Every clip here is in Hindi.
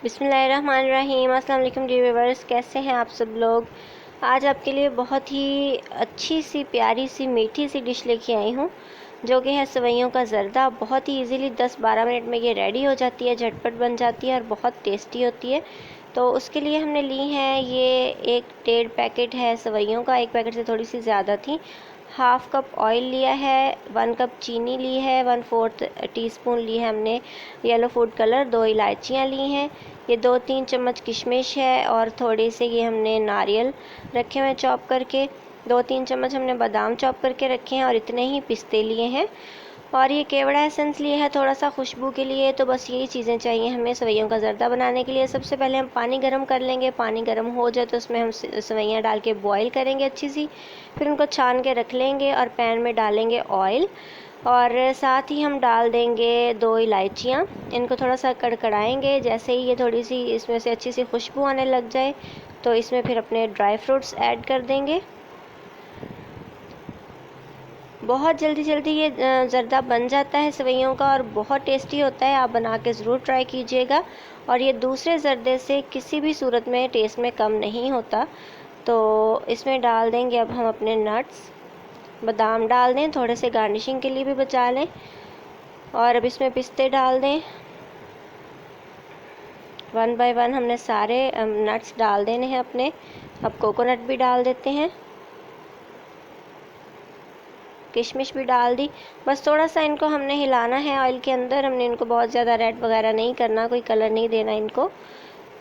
बिस्मिल्लाहिर्रहमानिर्रहीम। अस्सलाम वालेकुम डियर व्यूअर्स, कैसे हैं आप सब लोग। आज आपके लिए बहुत ही अच्छी सी प्यारी सी मीठी सी डिश लेके आई हूँ, जो कि है सेवइयों का ज़र्दा। बहुत ही इजीली 10-12 मिनट में ये रेडी हो जाती है, झटपट बन जाती है और बहुत टेस्टी होती है। तो उसके लिए हमने ली है ये 1-1.5 पैकेट है सेवइयों का। एक पैकेट से थोड़ी सी ज़्यादा थी। हाफ़ कप ऑयल लिया है, 1 कप चीनी ली है, 1/4 टीस्पून ली है हमने येलो फूड कलर, 2 इलायचियाँ ली हैं, ये 2-3 चम्मच किशमिश है और थोड़े से ये हमने नारियल रखे हुए हैं चॉप करके, 2-3 चम्मच हमने बादाम चॉप करके रखे हैं और इतने ही पिस्ते लिए हैं और ये केवड़ा एसेंस लिए है थोड़ा सा खुशबू के लिए। तो बस यही चीज़ें चाहिए हमें सेवइयों का ज़र्दा बनाने के लिए। सबसे पहले हम पानी गर्म कर लेंगे। पानी गर्म हो जाए तो उसमें हम सेवइयाँ डाल के बॉईल करेंगे अच्छी सी, फिर उनको छान के रख लेंगे और पैन में डालेंगे ऑयल और साथ ही हम डाल देंगे 2 इलायचियाँ। इनको थोड़ा सा कड़कड़ाएंगे। जैसे ही ये थोड़ी सी इसमें से अच्छी सी खुशबू आने लग जाए तो इसमें फिर अपने ड्राई फ्रूट्स ऐड कर देंगे। बहुत जल्दी जल्दी ये ज़र्दा बन जाता है सेवइयों का और बहुत टेस्टी होता है। आप बना के ज़रूर ट्राई कीजिएगा और ये दूसरे ज़र्दे से किसी भी सूरत में टेस्ट में कम नहीं होता। तो इसमें डाल देंगे अब हम अपने नट्स। बादाम डाल दें, थोड़े से गार्निशिंग के लिए भी बचा लें। और अब इसमें पिस्ते डाल दें। 1 बाय 1 हमने सारे नट्स डाल देने हैं अपने। अब कोकोनट भी डाल देते हैं, किशमिश भी डाल दी। बस थोड़ा सा इनको हमने हिलाना है ऑयल के अंदर। हमने इनको बहुत ज़्यादा रेड वगैरह नहीं करना, कोई कलर नहीं देना इनको।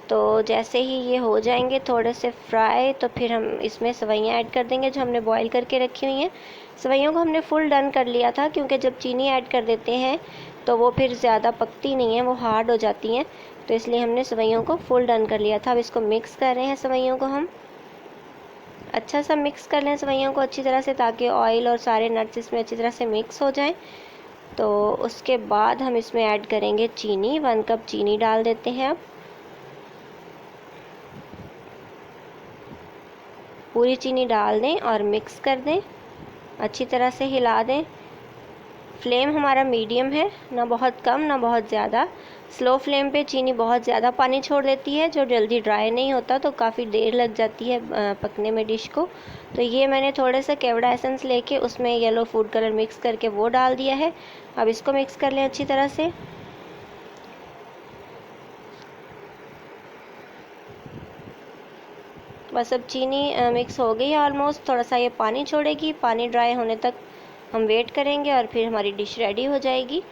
तो जैसे ही ये हो जाएंगे थोड़े से फ्राई तो फिर हम इसमें सेवइयाँ ऐड कर देंगे जो हमने बॉईल करके रखी हुई हैं। सेवइयों को हमने फुल डन कर लिया था, क्योंकि जब चीनी ऐड कर देते हैं तो वो फिर ज़्यादा पकती नहीं है, वो हार्ड हो जाती हैं। तो इसलिए हमने सेवइयों को फुल डन कर लिया था। अब इसको मिक्स कर रहे हैं सेवइयों को हम। अच्छा सा मिक्स कर लें सेवइयों को अच्छी तरह से, ताकि ऑयल और सारे नट्स इसमें अच्छी तरह से मिक्स हो जाएं। तो उसके बाद हम इसमें ऐड करेंगे चीनी। 1 कप चीनी डाल देते हैं। अब पूरी चीनी डाल दें और मिक्स कर दें, अच्छी तरह से हिला दें। फ्लेम हमारा मीडियम है, ना बहुत कम ना बहुत ज़्यादा। स्लो फ्लेम पे चीनी बहुत ज़्यादा पानी छोड़ देती है, जो जल्दी ड्राई नहीं होता, तो काफ़ी देर लग जाती है पकने में डिश को। तो ये मैंने थोड़े से केवड़ा एसेंस लेके उसमें येलो फूड कलर मिक्स करके वो डाल दिया है। अब इसको मिक्स कर लें अच्छी तरह से। बस अब चीनी मिक्स हो गई है ऑलमोस्ट। थोड़ा सा ये पानी छोड़ेगी, पानी ड्राई होने तक हम वेट करेंगे और फिर हमारी डिश रेडी हो जाएगी।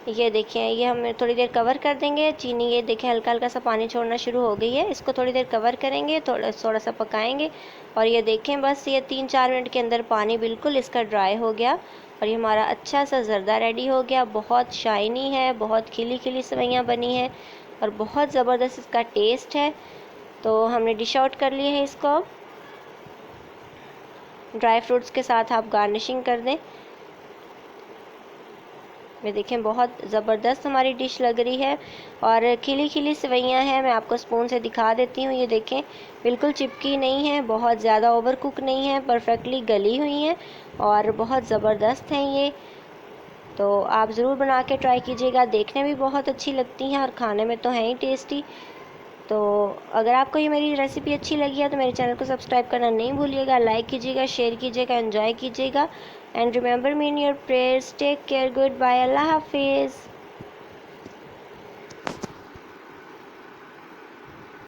ये देखें, ये हम थोड़ी देर कवर कर देंगे। चीनी ये देखें हल्का हल्का सा पानी छोड़ना शुरू हो गई है। इसको थोड़ी देर कवर करेंगे, थोड़ा सा पकाएंगे और ये देखें बस ये 3-4 मिनट के अंदर पानी बिल्कुल इसका ड्राई हो गया और ये हमारा अच्छा सा ज़र्दा रेडी हो गया। बहुत शाइनी है, बहुत खिली खिली सेवइयाँ बनी हैं और बहुत ज़बरदस्त इसका टेस्ट है। तो हमने डिश आउट कर लिया है इसको। अब ड्राई फ्रूट्स के साथ आप गार्निशिंग कर दें। ये देखें बहुत ज़बरदस्त हमारी डिश लग रही है और खिली खिली सेवइयाँ हैं। मैं आपको स्पून से दिखा देती हूँ। ये देखें बिल्कुल चिपकी नहीं है, बहुत ज़्यादा ओवर कुक नहीं है, परफेक्टली गली हुई हैं और बहुत ज़बरदस्त हैं ये। तो आप ज़रूर बना के ट्राई कीजिएगा। देखने में भी बहुत अच्छी लगती हैं और खाने में तो हैं ही टेस्टी। तो अगर आपको ये मेरी रेसिपी अच्छी लगी है तो मेरे चैनल को सब्सक्राइब करना नहीं भूलिएगा, लाइक कीजिएगा, शेयर कीजिएगा, एंजॉय कीजिएगा। And remember me in your prayers. Take care, goodbye, अल्लाह हाफिज़।